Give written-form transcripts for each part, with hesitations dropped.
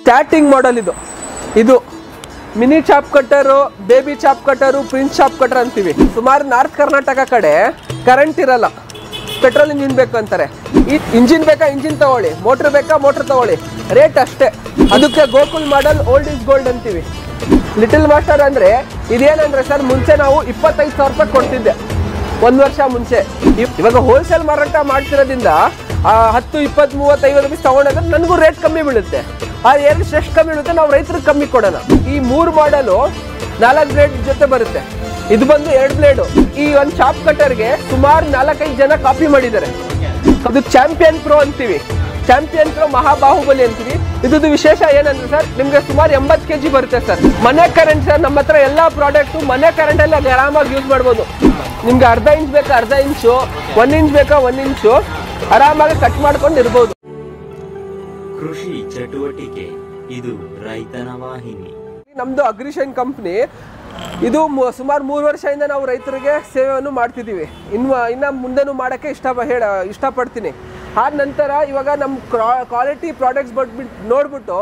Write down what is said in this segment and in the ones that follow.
Starting model ಇದು mini chop cutter, baby chop cutter, prince chop cutter ಅಂತೀವಿ. ಸುಮಾರು north Karnataka ಕಡೆ ಕರೆಂಟ್ ಇರಲ್ಲ, ಪೆಟ್ರೋಲ್ ಇಂಜಿನ್ ಬೇಕು ಅಂತಾರೆ. ಈ ಇಂಜಿನ್ ಬೇಕಾ ಇಂಜಿನ್ ತಗೊಳ್ಳಿ, ಮೋಟ್ರ್ ಬೇಕಾ ಮೋಟ್ರ್ ತಗೊಳ್ಳಿ, ರೇಟ್ ಅಷ್ಟೇ. ಅದಕ್ಕೆ Gokul model old is gold ಅಂತೀವಿ. ಲಿಟಲ್ ಮಾಸ್ಟರ್ ಅಂದರೆ ಇದೇನಂದ್ರೆ ಸರ್, ಮುಂಚೆ ನಾವು 25,000 ರೂಪಾಯಿ ಕೊಡ್ತಿದ್ದೆ 1 ವರ್ಷ ಮುಂಚೆ. ಇವಾಗ ಹೋಲ್ಸೇಲ್ ಮಾರಾಟ ಮಾಡ್ತಿರೋದ್ರಿಂದ 10, 20, 30, 50 ರೂಪಾಯಿ ತಗೊಂಡ್ರೆ ನನಗೂ ರೇಟ್ ಕಮ್ಮಿ ಬೀಳುತ್ತೆ. ಆ ಎರಡು ಎಷ್ಟು ಕಮ್ಮಿ ಬೀಳುತ್ತೆ, ನಾವು ರೈತರಿಗೆ ಕಮ್ಮಿ ಕೊಡೋಣ. ಈ 3 ಮಾಡಲು 4 ಬ್ಲೇಡ್ ಜೊತೆ ಬರುತ್ತೆ. ಇದು ಬಂದು 2 ಬ್ಲೇಡು. ಈ ಒಂದು ಚಾಪ್ ಕಟ್ಟರ್ಗೆ ಸುಮಾರು 4-5 ಜನ ಕಾಪಿ ಮಾಡಿದ್ದಾರೆ. ಅದು ಚಾಂಪಿಯನ್ ಪ್ರೋ ಅಂತೀವಿ, ಚಾಂಪಿಯನ್ ಪ್ರೋ ಮಹಾಬಾಹುಬಲಿ ಅಂತೀವಿ. ಇದ್ದು ವಿಶೇಷ ಏನಂದ್ರೆ ಸರ್, ನಿಮ್ಗೆ ಸುಮಾರು 80 kg ಬರುತ್ತೆ ಸರ್. ಮನೆ ಕರೆಂಟ್ ಸರ್, ನಮ್ಮ ಹತ್ರ ಎಲ್ಲ ಪ್ರಾಡಕ್ಟು ಮನೆ ಕರೆಂಟಲ್ಲಿ ಆರಾಮಾಗಿ ಯೂಸ್ ಮಾಡ್ಬೋದು. ನಿಮ್ಗೆ ಅರ್ಧ ಇಂಚ್ ಬೇಕಾ ಅರ್ಧ ಇಂಚು, 1 ಇಂಚ್ ಬೇಕಾ 1 ಇಂಚು ಆರಾಮಾಗಿ ಕಟ್ ಮಾಡ್ಕೊಂಡು ಇರ್ಬೋದು. ಕೃಷಿ ಚಟುವಟಿಕೆ ಇದು ರೈತನ ವಾಹಿನಿ. ನಮ್ದು ಅಗ್ರಿಶೈನ್ ಕಂಪ್ನಿ. ಇದು ಸುಮಾರು 3 ವರ್ಷದಿಂದ ನಾವು ರೈತರಿಗೆ ಸೇವೆಯನ್ನು ಮಾಡ್ತಿದ್ದೀವಿ. ಇನ್ನು ಮುಂದೆನೂ ಮಾಡೋಕ್ಕೆ ಇಷ್ಟಪಡ್ತೀನಿ. ಆದ ನಂತರ ಇವಾಗ ನಮ್ಮ ಕ್ವಾಲಿಟಿ ಪ್ರಾಡಕ್ಟ್ಸ್ ನೋಡ್ಬಿಟ್ಟು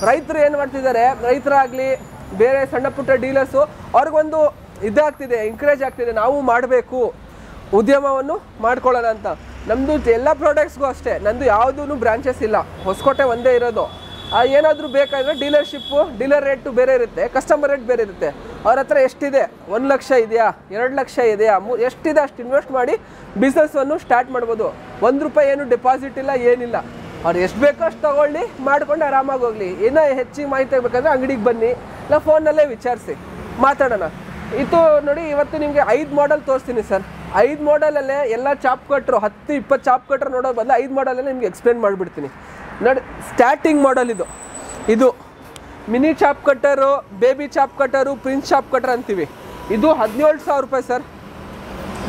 ರೈತರು ಏನು ಮಾಡ್ತಿದ್ದಾರೆ, ರೈತರಾಗಲಿ ಬೇರೆ ಸಣ್ಣ ಪುಟ್ಟ ಡೀಲರ್ಸು ಅವ್ರಿಗೊಂದು ಇದಾಗ್ತಿದೆ, ಎಂಕರೇಜ್ ಆಗ್ತಿದೆ, ನಾವು ಮಾಡಬೇಕು, ಉದ್ಯಮವನ್ನು ಮಾಡ್ಕೊಳ್ಳೋಣ ಅಂತ. ನಮ್ಮದು ಎಲ್ಲ ಪ್ರಾಡಕ್ಟ್ಸ್ಗೂ ಅಷ್ಟೇ, ನಂದು ಯಾವುದೂ ಬ್ರಾಂಚಸ್ ಇಲ್ಲ, ಹೊಸಕೋಟೆ ಒಂದೇ ಇರೋದು. ಏನಾದರೂ ಬೇಕಾದರೆ ಡೀಲರ್ಶಿಪ್ಪು, ಡೀಲರ್ ರೇಟು ಬೇರೆ ಇರುತ್ತೆ, ಕಸ್ಟಮರ್ ರೇಟ್ ಬೇರೆ ಇರುತ್ತೆ. ಅವ್ರ ಹತ್ರ ಎಷ್ಟಿದೆ, 1 ಲಕ್ಷ ಇದೆಯಾ, 2 ಲಕ್ಷ ಇದೆಯಾ, ಎಷ್ಟಿದೆ ಅಷ್ಟು ಇನ್ವೆಸ್ಟ್ ಮಾಡಿ ಬಿಸ್ನೆಸ್ಸನ್ನು ಸ್ಟಾರ್ಟ್ ಮಾಡ್ಬೋದು. 1 ರೂಪಾಯಿ ಏನು ಡೆಪಾಸಿಟ್ ಇಲ್ಲ, ಏನಿಲ್ಲ. ಅವ್ರು ಎಷ್ಟು ಬೇಕೋ ಅಷ್ಟು ತೊಗೊಳ್ಳಿ, ಮಾಡ್ಕೊಂಡು ಆರಾಮಾಗಿ ಹೋಗಲಿ. ಏನೋ ಹೆಚ್ಚಿಗೆ ಮಾಹಿತಿ ಆಗಬೇಕಂದ್ರೆ ಅಂಗಡಿಗೆ ಬನ್ನಿ, ಇಲ್ಲ ಫೋನ್ನಲ್ಲೇ ವಿಚಾರಿಸಿ ಮಾತಾಡೋಣ. ಇದು ನೋಡಿ, ಇವತ್ತು ನಿಮಗೆ 5 ಮಾಡೆಲ್ ತೋರಿಸ್ತೀನಿ ಸರ್. 5 ಮಾಡೆಲಲ್ಲೇ ಎಲ್ಲ ಚಾಪ್ ಕಟ್ರು 10-20 ಚಾಪ್ ಕಟ್ರು ನೋಡೋ ಬದಲು 5 ಮಾಡೆಲಲ್ಲೇ ನಿಮ್ಗೆ ಎಕ್ಸ್ಪ್ಲೇನ್ ಮಾಡಿಬಿಡ್ತೀನಿ ನೋಡಿ. ಸ್ಟಾರ್ಟಿಂಗ್ ಮಾಡೆಲ್ ಇದು mini chop cutter, baby chop cutter, prince chop cutter ಅಂತೀವಿ. ಇದು 17,000 ರೂಪಾಯಿ ಸರ್,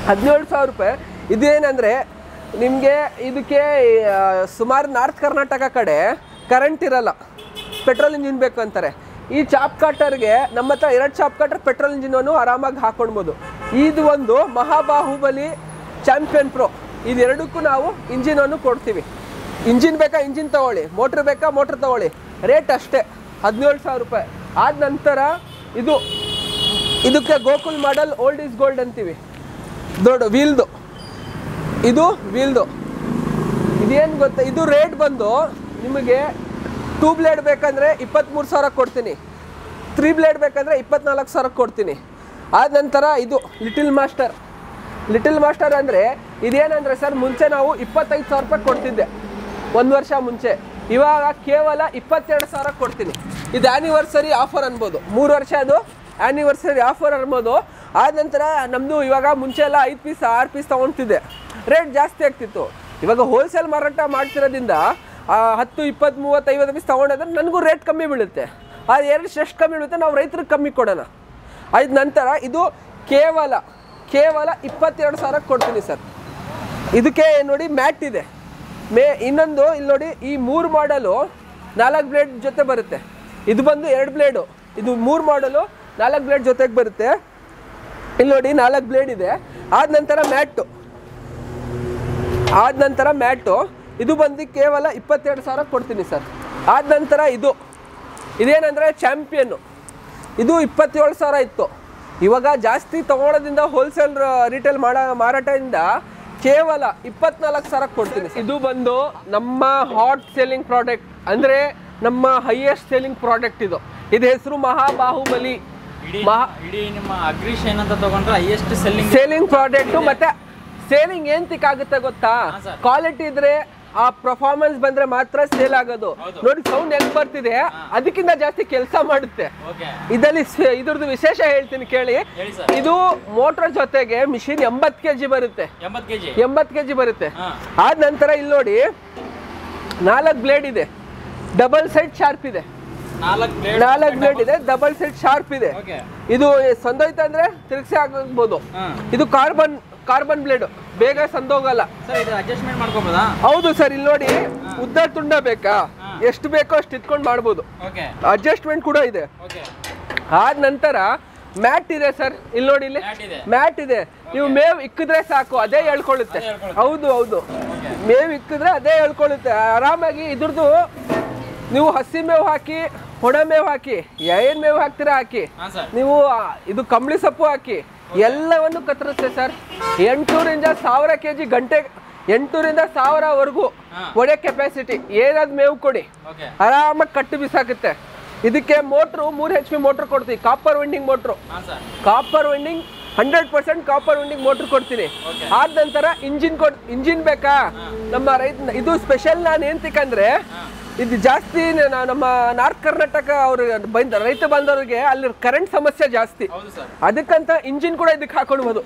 17,000 ರೂಪಾಯಿ. ಇದೇನೆಂದರೆ ನಿಮಗೆ ಇದಕ್ಕೆ ಸುಮಾರು ನಾರ್ತ್ ಕರ್ನಾಟಕ ಕಡೆ ಕರೆಂಟ್ ಇರಲ್ಲ, ಪೆಟ್ರೋಲ್ ಇಂಜಿನ್ ಬೇಕು ಅಂತಾರೆ. ಈ ಚಾಪ್ ಕಟ್ಟರ್ಗೆ ನಮ್ಮ ಹತ್ರ 2 ಚಾಪ್ ಕಟ್ಟರ್ ಪೆಟ್ರೋಲ್ ಇಂಜಿನನ್ನು ಆರಾಮಾಗಿ ಹಾಕ್ಕೊಳ್ಬೋದು. ಇದು ಒಂದು ಮಹಾಬಾಹುಬಲಿ ಚಾಂಪಿಯನ್ ಪ್ರೋ. ಇದೆರಡಕ್ಕೂ ನಾವು ಇಂಜಿನನ್ನು ಕೊಡ್ತೀವಿ. ಇಂಜಿನ್ ಬೇಕಾ ಇಂಜಿನ್ ತಗೊಳ್ಳಿ, ಮೋಟ್ರ್ ಬೇಕಾ ಮೋಟ್ರ್ ತಗೊಳ್ಳಿ, ರೇಟ್ ಅಷ್ಟೇ 17,000 ರೂಪಾಯಿ. ಆದ ನಂತರ ಇದಕ್ಕೆ Gokul model old is gold ಅಂತೀವಿ. ದೊಡ್ಡ ವೀಲ್ದು, ಇದು ವೀಲ್ದು. ಇದೇನು ಗೊತ್ತಾ, ಇದು ರೇಟ್ ಬಂದು ನಿಮಗೆ 2 ಬ್ಲೇಡ್ ಬೇಕಂದರೆ 23,000 ಕೊಡ್ತೀನಿ, 3 ಬ್ಲೇಡ್ ಬೇಕಂದರೆ 24,000 ಕೊಡ್ತೀನಿ. ಆದ ನಂತರ ಇದು ಲಿಟಲ್ ಮಾಸ್ಟರ್ ಅಂದರೆ ಇದೇನಂದರೆ ಸರ್, ಮುಂಚೆ ನಾವು 25,000 ರೂಪಾಯಿ ಕೊಡ್ತಿದ್ದೆ 1 ವರ್ಷ ಮುಂಚೆ. ಇವಾಗ ಕೇವಲ 22,000 ಕೊಡ್ತೀನಿ. ಇದು ಆ್ಯನಿವರ್ಸರಿ ಆಫರ್ ಅನ್ಬೋದು, 3 ವರ್ಷ ಅದು ಆ್ಯನಿವರ್ಸರಿ ಆಫರ್ ಅನ್ಬೋದು. ಆದ ನಂತರ ನಮ್ಮದು ಇವಾಗ ಮುಂಚೆ ಎಲ್ಲ 5 ಪೀಸ್ 6 ಪೀಸ್ ತೊಗೊಳ್ತಿದ್ದೆ, ರೇಟ್ ಜಾಸ್ತಿ ಆಗ್ತಿತ್ತು. ಇವಾಗ ಹೋಲ್ಸೇಲ್ ಮಾರಾಟ ಮಾಡ್ತಿರೋದ್ರಿಂದ 10, 20, 30, 50 ಪೀಸ್ ತೊಗೊಂಡ್ರೆ ನನಗೂ ರೇಟ್ ಕಮ್ಮಿ ಬೀಳುತ್ತೆ. ಅದು ಎಷ್ಟು ಕಮ್ಮಿ ಬೀಳುತ್ತೆ, ನಾವು ರೈತರಿಗೆ ಕಮ್ಮಿ ಕೊಡೋಣ. ಆದ ನಂತರ ಇದು ಕೇವಲ 22,000 ಕೊಡ್ತೀನಿ ಸರ್. ಇದಕ್ಕೆ ನೋಡಿ ಮ್ಯಾಟ್ ಇದೆ. ಇನ್ನೊಂದು ಇಲ್ಲಿ ನೋಡಿ, ಈ 3 ಮಾಡಲು 4 ಬ್ಲೇಡ್ ಜೊತೆ ಬರುತ್ತೆ. ಇದು ಬಂದು 2 ಬ್ಲೇಡು. ಇದು 3 ಮಾಡಲು 4 ಬ್ಲೇಡ್ ಜೊತೆಗೆ ಬರುತ್ತೆ. ಇಲ್ಲಿ ನೋಡಿ 4 ಬ್ಲೇಡ್ ಇದೆ. ಆದ ನಂತರ ಮ್ಯಾಟು ಇದು ಬಂದು ಕೇವಲ 22,000 ಕೊಡ್ತೀನಿ ಸರ್. ಆದ ನಂತರ ಇದೇನೆಂದರೆ ಚಾಂಪಿಯನ್ನು, ಇದು 27,000 ಇತ್ತು. ಇವಾಗ ಜಾಸ್ತಿ ತೊಗೊಳೋದ್ರಿಂದ ಹೋಲ್ಸೇಲ್ ರಿಟೇಲ್ ಮಾರಾಟದಿಂದ ಕೇವಲ 24,000 ಕೊಡ್ತೀನಿ. ಇದು ಬಂದು ನಮ್ಮ ಹಾಟ್ ಸೆಲ್ಲಿಂಗ್ ಪ್ರಾಡಕ್ಟ್, ಅಂದರೆ ನಮ್ಮ ಹೈಯೆಸ್ಟ್ ಸೆಲ್ಲಿಂಗ್ ಪ್ರಾಡಕ್ಟ್. ಇದು ಹೆಸರು ಮಹಾಬಾಹುಬಲಿ. ಇಡೀ ನಿಮ್ಮ ಅಗ್ರಿಶೈನ್ ಅಂತ ತಗೊಂಡ್ರೆ ಹೈಯೆಸ್ಟ್ ಸೆಲ್ಲಿಂಗ್ ಪ್ರಾಡಕ್ಟ್. ಮತ್ತೆ ಸೇಲಿಂಗ್ ಏನ್ ತಿಕ್ಕಾಗುತ್ತೆ ಗೊತ್ತಾ, ಕ್ವಾಲಿಟಿ ಇದ್ರೆ ಆ ಪರ್ಫಾರ್ಮೆನ್ಸ್ ಬಂದ್ರೆ ಮಾತ್ರ ಸೇಲ್ ಆಗೋದು. ನೋಡಿ ಸೌಂಡ್ ಹೆಂಗ್ ಬರ್ತಿದೆ, ಅದಕ್ಕಿಂತ ಜಾಸ್ತಿ ಕೆಲಸ ಮಾಡುತ್ತೆ. ಇದ್ರದ್ದು ವಿಶೇಷ ಹೇಳ್ತೀನಿ ಕೇಳಿ. ಇದು ಮೋಟರ್ ಜೊತೆಗೆ ಮಿಷಿನ್ 80 kg ಬರುತ್ತೆ, 80 kg ಬರುತ್ತೆ. ಆದ ನಂತರ ಇಲ್ಲಿ ನೋಡಿ 4 ಬ್ಲೇಡ್ ಇದೆ, ಡಬಲ್ ಸೈಡ್ ಶಾರ್ಪ್ ಇದೆ. 4 ಬ್ಲೇಡ್ ಇದೆ, ಡಬಲ್ ಸೈಡ್ ಶಾರ್ಪ್ ಇದೆ. ಇದು ಸಂದೋಯ್ತು ಅಂದ್ರೆ ತಿರುಗಿಸಿ ಹಾಕಬಹುದು. ಇದು ಕಾರ್ಬನ್ ಬ್ಲೇಡ್, ಬೇಗ ಸಂದೋಗಲ್ಲ. ಹೌದು ಸರ್. ಇಲ್ಲಿ ನೋಡಿ, ಉದ್ದ ತುಂಡ ಬೇಕಾ, ಎಷ್ಟು ಬೇಕೋ ಅಷ್ಟು ಇಟ್ಕೊಂಡು ಮಾಡ್ಬೋದು. ಅಡ್ಜಸ್ಟ್ಮೆಂಟ್ ಕೂಡ ಇದೆ. ಆದ ನಂತರ ಮ್ಯಾಟ್ ಇದೆ ಸರ್. ಇಲ್ಲಿ ನೋಡಿ, ಇಲ್ಲಿ ಮ್ಯಾಟ್ ಇದೆ. ನೀವು ಮೇವ್ ಇಕ್ಕಿದ್ರೆ ಸಾಕು, ಅದೇ ಹೇಳ್ಕೊಳ್ಳುತ್ತೆ. ಹೌದು, ಮೇವ್ ಇಕ್ಕಿದ್ರೆ ಅದೇ ಹೇಳ್ಕೊಳ್ಳುತ್ತೆ ಆರಾಮಾಗಿ. ಇದ್ರದ್ದು ನೀವು ಹಸಿ ಮೇವು ಹಾಕಿ, ಒಣ ಮೇವು ಹಾಕಿ, ಏನ್ ಮೇವು ಹಾಕ್ತೀರಾ ಹಾಕಿ, ನೀವು ಇದು ಕಂಬಳಿ ಸೊಪ್ಪು ಹಾಕಿ, ಎಲ್ಲವನ್ನು ಕತ್ತರಿಸುತ್ತೆ ಸರ್. 800ರಿಂದ 1000 kg ಗಂಟೆ, 800ರಿಂದ 1000ವರೆಗೂ ಒಡೆ ಕೆಪಾಸಿಟಿ. ಏನಾದ್ರು ಮೇವು ಕೊಡಿ, ಆರಾಮಾಗಿ ಕಟ್ಟು ಬಿಸಾಕುತ್ತೆ. ಇದಕ್ಕೆ ಮೋಟ್ರು 3 HP ಮೋಟ್ರ್ ಕೊಡ್ತೀವಿ, copper vending motor. Copper vending 100% copper vending motor ಕೊಡ್ತೀನಿ. ಆದ ನಂತರ ಇಂಜಿನ್ ಬೇಕಾ ನಮ್ಮ ರೈತ, ಇದು ಸ್ಪೆಷಲ್. ನಾನು ಏನ್ತಿಕಂದ್ರೆ ಇದು ಜಾಸ್ತಿ ನಮ್ಮ ನಾರ್ತ್ ಕರ್ನಾಟಕ ಅವ್ರು ರೈತ ಬಂದವ್ರಿಗೆ ಅಲ್ಲಿ ಕರೆಂಟ್ ಸಮಸ್ಯೆ ಜಾಸ್ತಿ, ಅದಕ್ಕಂತ ಇಂಜಿನ್ ಕೂಡ ಇದಕ್ಕೆ ಹಾಕೊಳ್ಬೋದು.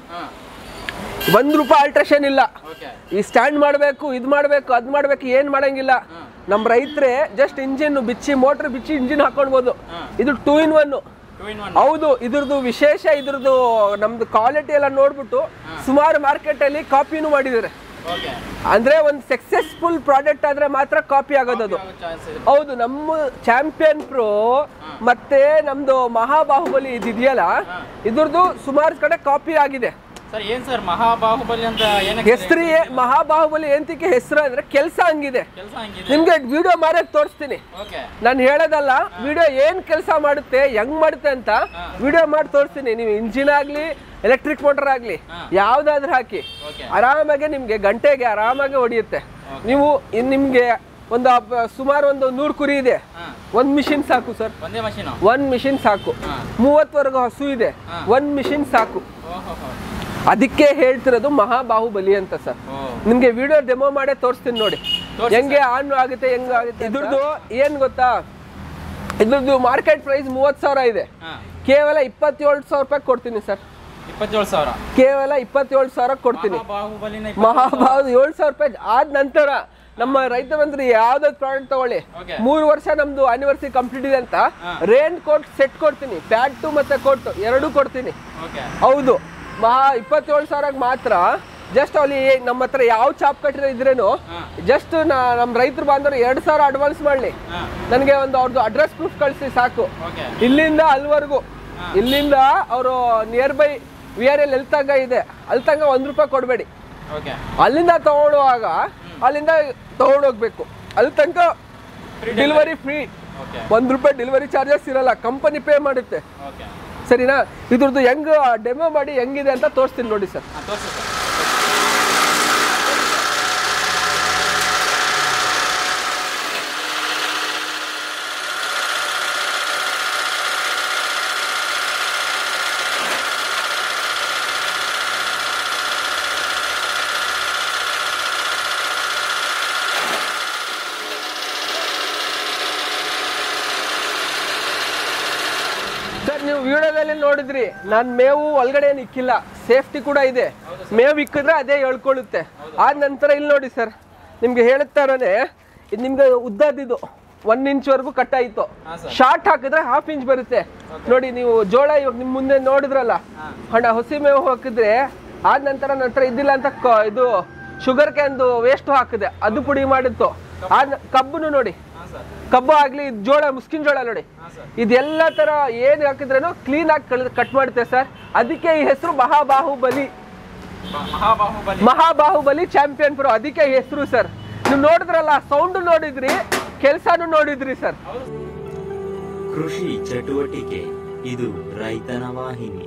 ₹1 ಆಲ್ಟ್ರೇಷನ್ ಇಲ್ಲ. ಈ ಸ್ಟ್ಯಾಂಡ್ ಮಾಡಬೇಕು, ಇದು ಮಾಡಬೇಕು, ಅದು ಮಾಡಬೇಕು, ಏನ್ ಮಾಡಂಗಿಲ್ಲ. ನಮ್ಮ ರೈತರೇ ಜಸ್ಟ್ ಇಂಜಿನ್ ಬಿಚ್ಚಿ, ಮೋಟರ್ ಬಿಚ್ಚಿ ಇಂಜಿನ್ ಹಾಕೊಳ್ಬೋದು. ಇದು 2 in 1. ಹೌದು, ಇದ್ರದ್ದು ವಿಶೇಷ, ಇದ್ರದ್ದು ನಮ್ದು ಕ್ವಾಲಿಟಿ ಎಲ್ಲ ನೋಡ್ಬಿಟ್ಟು ಸುಮಾರು ಮಾರ್ಕೆಟ್ ಅಲ್ಲಿ ಕಾಪಿನೂ ಮಾಡಿದ್ದಾರೆ. ಅಂದ್ರೆ ಒಂದು ಸಕ್ಸಸ್ಫುಲ್ ಪ್ರಾಡಕ್ಟ್ ಆದ್ರೆ ಮಾತ್ರ ಕಾಪಿ ಆಗೋದು. ಹೌದು, ನಮ್ಮ ಚಾಂಪಿಯನ್ ಪ್ರೋ ಮತ್ತೆ ನಮ್ದು ಮಹಾಬಾಹುಬಲಿ ಇದೆಯಲ್ಲ, ಇದ್ರದ್ದು ಸುಮಾರು ಕಡೆ ಕಾಪಿ ಆಗಿದೆ. ಮಹಾಬಾಹುಬಲಿ ಅಂತ ಹೆಸರು, ಮಹಾಬಾಹುಬಲಿ ಎಂತಕ್ಕೆ ಹೆಸರು ಅಂದ್ರೆ ಕೆಲಸ ಹಂಗಿದೆ. ನಿಮ್ಗೆ ವಿಡಿಯೋ ಮಾಡಿ ತೋರಿಸ್ತೀನಿ. ನಾನು ಹೇಳೋದಲ್ಲ, ವಿಡಿಯೋ ಏನ್ ಕೆಲಸ ಮಾಡುತ್ತೆ, ಹೆಂಗ್ ಮಾಡುತ್ತೆ ಅಂತ ವಿಡಿಯೋ ಮಾಡಿ ತೋರಿಸ್ತೀನಿ. ನೀವು ಇಂಜಿನ್ ಆಗ್ಲಿ, ಎಲೆಕ್ಟ್ರಿಕ್ ಮೋಟರ್ ಆಗ್ಲಿ, ಯಾವ್ದಾದ್ರೂ ಹಾಕಿ ಆರಾಮಾಗಿ ನಿಮ್ಗೆ ಗಂಟೆಗೆ ಆರಾಮಾಗಿ ಹೊಡಿಯುತ್ತೆ. ನೀವು ನಿಮ್ಗೆ ಒಂದು ಸುಮಾರು ಒಂದು 100 ಕುರಿ ಇದೆ, 1 ಮಿಷಿನ್ ಸಾಕು ಸರ್. 1 ಮಿಷಿನ್ ಸಾಕು. 30ವರೆಗೂ ಹಸು ಇದೆ, 1 ಮಿಷಿನ್ ಸಾಕು. ಅದಕ್ಕೆ ಹೇಳ್ತಿರೋದು ಮಹಾಬಾಹುಬಲಿ ಅಂತ ಸರ್. ನಿಮ್ಗೆ ವಿಡಿಯೋ ಡೆಮೋ ಮಾಡೇ ತೋರಿಸ್ತೀನಿ ನೋಡಿ, ಹೆಂಗೆ ಆನ್ ಆಗುತ್ತೆ, ಹೆಂಗಾಗುತ್ತೆ. ಇದ್ರದ್ದು ಏನ್ ಗೊತ್ತಾ, ಇದ್ರದ್ದು ಮಾರ್ಕೆಟ್ ಪ್ರೈಸ್ 30,000 ಇದೆ. ಕೇವಲ 27,000 ರೂಪಾಯಿ ಕೊಡ್ತೀನಿ ಸರ್. 27,000, ಕೇವಲ 27,000 ಕೊಡ್ತೀನಿ. ಮಹಾಬಾಹುಬಲಿ 7,000 ರೂಪಾಯಿ. ಆದ ನಂತರ ನಮ್ಮ ರೈತ ಬಂದ್ರೆ ಯಾವ್ದಾದ್ರು ಪ್ರಾಡಕ್ಟ್ ತಗೊಳ್ಳಿ, 3 ವರ್ಷ ನಮ್ದು ಆನಿವರ್ಸರಿ ಕಂಪ್ಲೀಟ್ ಇದೆ ಅಂತ ರೇನ್ ಕೋಟ್ ಸೆಟ್ ಕೊಡ್ತೀನಿ, ಪ್ಯಾಡ್ ಮತ್ತೆ ಕೋಟ್ 2 ಕೊಡ್ತೀನಿ. ಹೌದು, 27,000 ಮಾತ್ರ. ಜಸ್ಟ್ ಅಲ್ಲಿ ನಮ್ಮ ಹತ್ರ ಯಾವ ಚಾಪ್ ಕಟ್ಟಿರೋ ಇದ್ರೇನು ಜಸ್ಟ್ ನಮ್ಮ ರೈತರು ಬಂದವರು 2,000 ಅಡ್ವಾನ್ಸ್ ಮಾಡ್ಲಿ, ನನಗೆ ಒಂದು ಅವ್ರದ್ದು ಅಡ್ರೆಸ್ ಪ್ರೂಫ್ ಕಳಿಸಿ ಸಾಕು. ಇಲ್ಲಿಂದ ಅಲ್ಲಿವರೆಗೂ, ಇಲ್ಲಿಂದ ಅವರು ನಿಯರ್ ಬೈ VRL ಎಲ್ತಂಗ ಇದೆ, ಅಲ್ಲಿ ತನಕ ₹1 ಕೊಡಬೇಡಿ. ಅಲ್ಲಿಂದ ತಗೊಳ್ಳುವಾಗ ಅಲ್ಲಿಂದ ತಗೊಂಡೋಗ್ಬೇಕು, ಅಲ್ಲಿ ತನಕ ಡೆಲಿವರಿ ಫ್ರೀ. ₹1 ಡೆಲಿವರಿ ಚಾರ್ಜಸ್ ಇರಲ್ಲ, ಕಂಪನಿ ಪೇ ಮಾಡುತ್ತೆ. ಸರಿನಾ? ಇದ್ರದ್ದು ಹೆಂಗ್ ಡೆಮೋ ಮಾಡಿ ಹೆಂಗಿದೆ ಅಂತ ತೋರಿಸ್ತೀನಿ ನೋಡಿ ಸರ್. ಸರ್, ನೀವು ವಿಡಿಯೋದಲ್ಲಿ ನೋಡಿದ್ರಿ, ನಾನು ಮೇವು ಒಳಗಡೆ ಏನು ಇಕ್ಕಿಲ್ಲ, ಸೇಫ್ಟಿ ಕೂಡ ಇದೆ. ಮೇವು ಇಕ್ಕಿದ್ರೆ ಅದೇ ಹೇಳ್ಕೊಳ್ಳುತ್ತೆ. ಆದ ನಂತರ ಇಲ್ಲಿ ನೋಡಿ ಸರ್, ನಿಮ್ಗೆ ಹೇಳ್ತಾರನೆ, ಇದು ನಿಮ್ಗೆ ಉದ್ದದಿದ್ದು 1 ಇಂಚ್ವರೆಗೂ ಕಟ್ಟಾಯಿತು. ಶಾರ್ಟ್ ಹಾಕಿದ್ರೆ 1/2 ಇಂಚ್ ಬರುತ್ತೆ ನೋಡಿ. ನೀವು ಜೋಳ ಇವಾಗ ನಿಮ್ ಮುಂದೆ ನೋಡಿದ್ರಲ್ಲ, ಹಸಿ ಮೇವು ಹಾಕಿದ್ರೆ ಆದ ನಂತರ ಇದ್ದಿಲ್ಲ ಅಂತ ಇದು ಶುಗರ್ ಕ್ಯಾನ್ದು ವೇಸ್ಟ್ ಹಾಕಿದೆ, ಅದು ಪುಡಿ ಮಾಡಿತ್ತು. ಕಬ್ಬನ್ನು ನೋಡಿ, ಕಬ್ಬು ಆಗ್ಲಿ, ಜೋಳ, ಮುಸ್ಕಿನ ಜೋಳ ನೋಡಿ, ಇದೆಲ್ಲ ತರ ಏನ್ ಹಾಕಿದ್ರೇನು ಕ್ಲೀನ್ ಆಗಿ ಕಟ್ ಮಾಡುತ್ತೆ ಸರ್. ಅದಕ್ಕೆ ಈ ಹೆಸರು ಮಹಾಬಾಹುಬಲಿ. ಮಹಾಬಾಹುಬಲಿ ಚಾಂಪಿಯನ್ ಪ್ರೋ, ಅದಕ್ಕೆ ಹೆಸರು ಸರ್. ನೀವು ನೋಡಿದ್ರಲ್ಲ, ಸೌಂಡ್ ನೋಡಿದ್ರಿ, ಕೆಲಸನೂ ನೋಡಿದ್ರಿ ಸರ್. ಕೃಷಿ ಚಟುವಟಿಕೆ ಇದು ರೈತನ ವಾಹಿನಿ.